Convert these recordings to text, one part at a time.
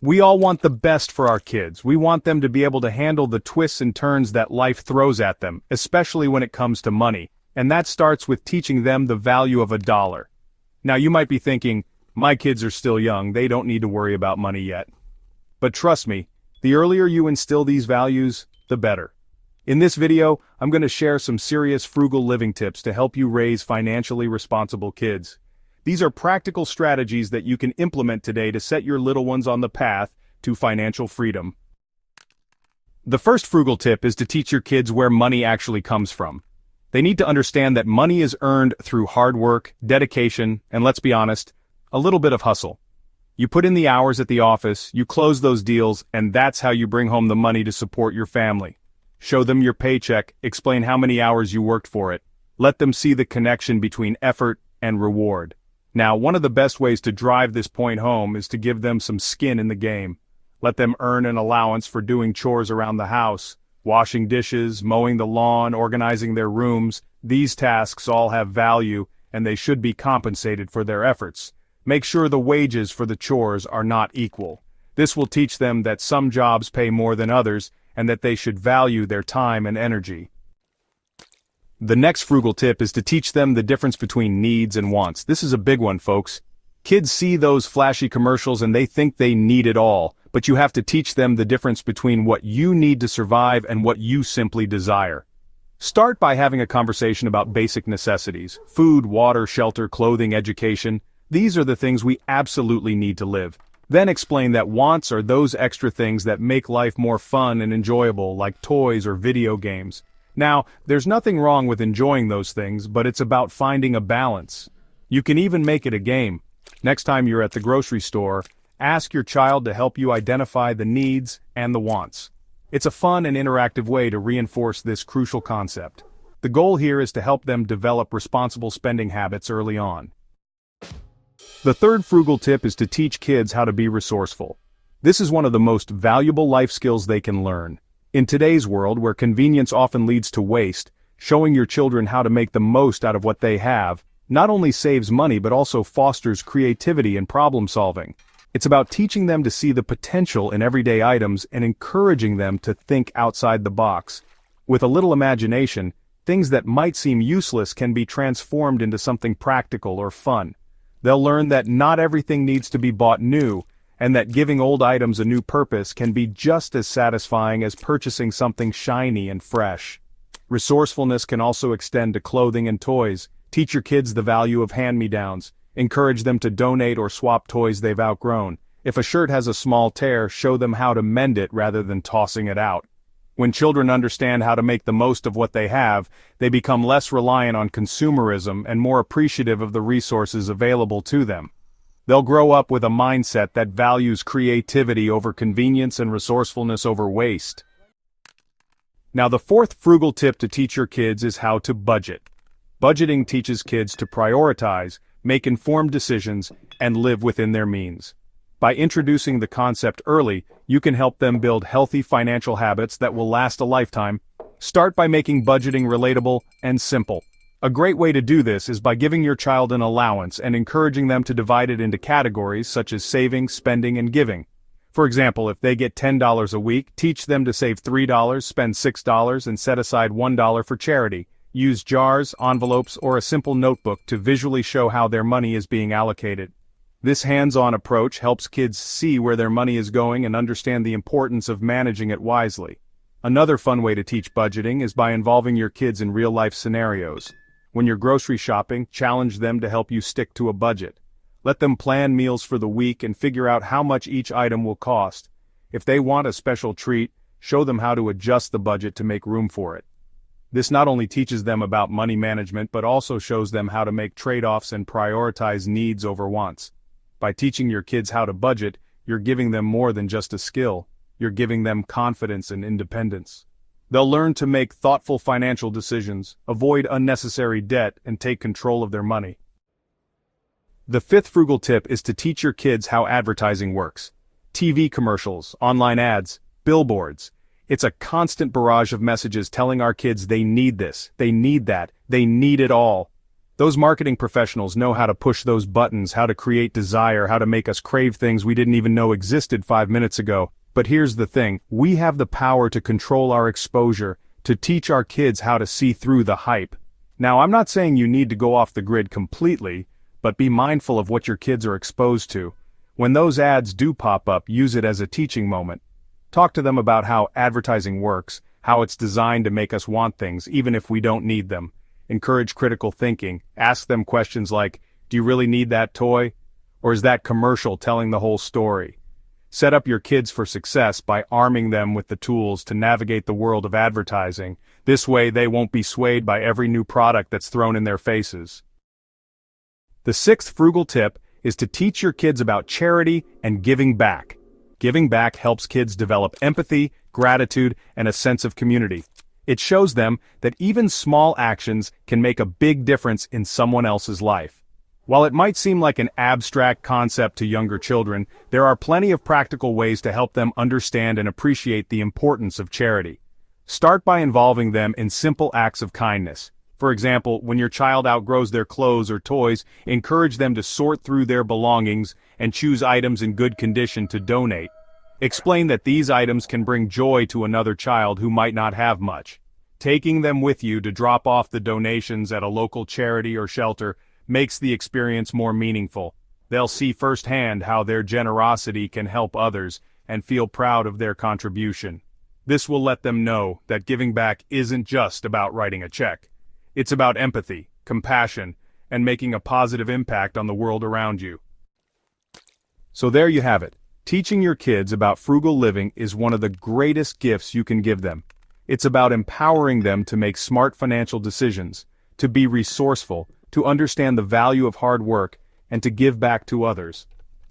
We all want the best for our kids. We want them to be able to handle the twists and turns that life throws at them, especially when it comes to money. And that starts with teaching them the value of a dollar. Now you might be thinking, my kids are still young, they don't need to worry about money yet. But trust me, the earlier you instill these values, the better. In this video, I'm going to share some serious frugal living tips to help you raise financially responsible kids. These are practical strategies that you can implement today to set your little ones on the path to financial freedom. The first frugal tip is to teach your kids where money actually comes from. They need to understand that money is earned through hard work, dedication, and let's be honest, a little bit of hustle. You put in the hours at the office, you close those deals, and that's how you bring home the money to support your family. Show them your paycheck, explain how many hours you worked for it. Let them see the connection between effort and reward. Now, one of the best ways to drive this point home is to give them some skin in the game. Let them earn an allowance for doing chores around the house, washing dishes, mowing the lawn, organizing their rooms. These tasks all have value, and they should be compensated for their efforts. Make sure the wages for the chores are not equal. This will teach them that some jobs pay more than others, and that they should value their time and energy. The next frugal tip is to teach them the difference between needs and wants. This is a big one, folks. Kids see those flashy commercials and they think they need it all, but you have to teach them the difference between what you need to survive and what you simply desire. Start by having a conversation about basic necessities: food, water, shelter, clothing, education. These are the things we absolutely need to live. Then explain that wants are those extra things that make life more fun and enjoyable, like toys or video games. Now, there's nothing wrong with enjoying those things, but it's about finding a balance. You can even make it a game. Next time you're at the grocery store, ask your child to help you identify the needs and the wants. It's a fun and interactive way to reinforce this crucial concept. The goal here is to help them develop responsible spending habits early on. The third frugal tip is to teach kids how to be resourceful. This is one of the most valuable life skills they can learn. In today's world, where convenience often leads to waste, showing your children how to make the most out of what they have not only saves money but also fosters creativity and problem solving. It's about teaching them to see the potential in everyday items and encouraging them to think outside the box. With a little imagination, things that might seem useless can be transformed into something practical or fun. They'll learn that not everything needs to be bought new, and that giving old items a new purpose can be just as satisfying as purchasing something shiny and fresh. Resourcefulness can also extend to clothing and toys. Teach your kids the value of hand-me-downs. Encourage them to donate or swap toys they've outgrown. If a shirt has a small tear, show them how to mend it rather than tossing it out. When children understand how to make the most of what they have, they become less reliant on consumerism and more appreciative of the resources available to them. They'll grow up with a mindset that values creativity over convenience and resourcefulness over waste. Now, the fourth frugal tip to teach your kids is how to budget. Budgeting teaches kids to prioritize, make informed decisions, and live within their means. By introducing the concept early, you can help them build healthy financial habits that will last a lifetime. Start by making budgeting relatable and simple. A great way to do this is by giving your child an allowance and encouraging them to divide it into categories such as saving, spending, and giving. For example, if they get $10 a week, teach them to save $3, spend $6, and set aside $1 for charity. Use jars, envelopes, or a simple notebook to visually show how their money is being allocated. This hands-on approach helps kids see where their money is going and understand the importance of managing it wisely. Another fun way to teach budgeting is by involving your kids in real-life scenarios. When you're grocery shopping, challenge them to help you stick to a budget. Let them plan meals for the week and figure out how much each item will cost. If they want a special treat, show them how to adjust the budget to make room for it. This not only teaches them about money management but also shows them how to make trade-offs and prioritize needs over wants. By teaching your kids how to budget, you're giving them more than just a skill. You're giving them confidence and independence. They'll learn to make thoughtful financial decisions, avoid unnecessary debt, and take control of their money. The fifth frugal tip is to teach your kids how advertising works. TV commercials, online ads, billboards. It's a constant barrage of messages telling our kids they need this, they need that, they need it all. Those marketing professionals know how to push those buttons, how to create desire, how to make us crave things we didn't even know existed 5 minutes ago. But here's the thing, we have the power to control our exposure, to teach our kids how to see through the hype. Now, I'm not saying you need to go off the grid completely, but be mindful of what your kids are exposed to. When those ads do pop up, use it as a teaching moment. Talk to them about how advertising works, how it's designed to make us want things, even if we don't need them. Encourage critical thinking. Ask them questions like, do you really need that toy? Or is that commercial telling the whole story? Set up your kids for success by arming them with the tools to navigate the world of advertising. This way they won't be swayed by every new product that's thrown in their faces. The sixth frugal tip is to teach your kids about charity and giving back. Giving back helps kids develop empathy, gratitude, and a sense of community. It shows them that even small actions can make a big difference in someone else's life. While it might seem like an abstract concept to younger children, there are plenty of practical ways to help them understand and appreciate the importance of charity. Start by involving them in simple acts of kindness. For example, when your child outgrows their clothes or toys, encourage them to sort through their belongings and choose items in good condition to donate. Explain that these items can bring joy to another child who might not have much. Taking them with you to drop off the donations at a local charity or shelter makes the experience more meaningful. They'll see firsthand how their generosity can help others and feel proud of their contribution. This will let them know that giving back isn't just about writing a check. It's about empathy, compassion, and making a positive impact on the world around you. So there you have it. Teaching your kids about frugal living is one of the greatest gifts you can give them. It's about empowering them to make smart financial decisions, to be resourceful, to understand the value of hard work, and to give back to others.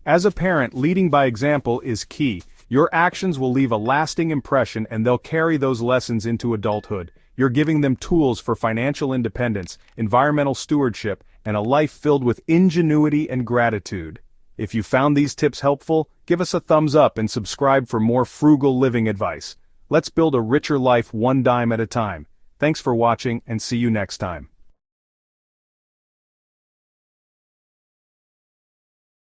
As a parent, leading by example is key. Your actions will leave a lasting impression and they'll carry those lessons into adulthood. You're giving them tools for financial independence, environmental stewardship, and a life filled with ingenuity and gratitude. If you found these tips helpful, give us a thumbs up and subscribe for more frugal living advice. Let's build a richer life one dime at a time. Thanks for watching and see you next time.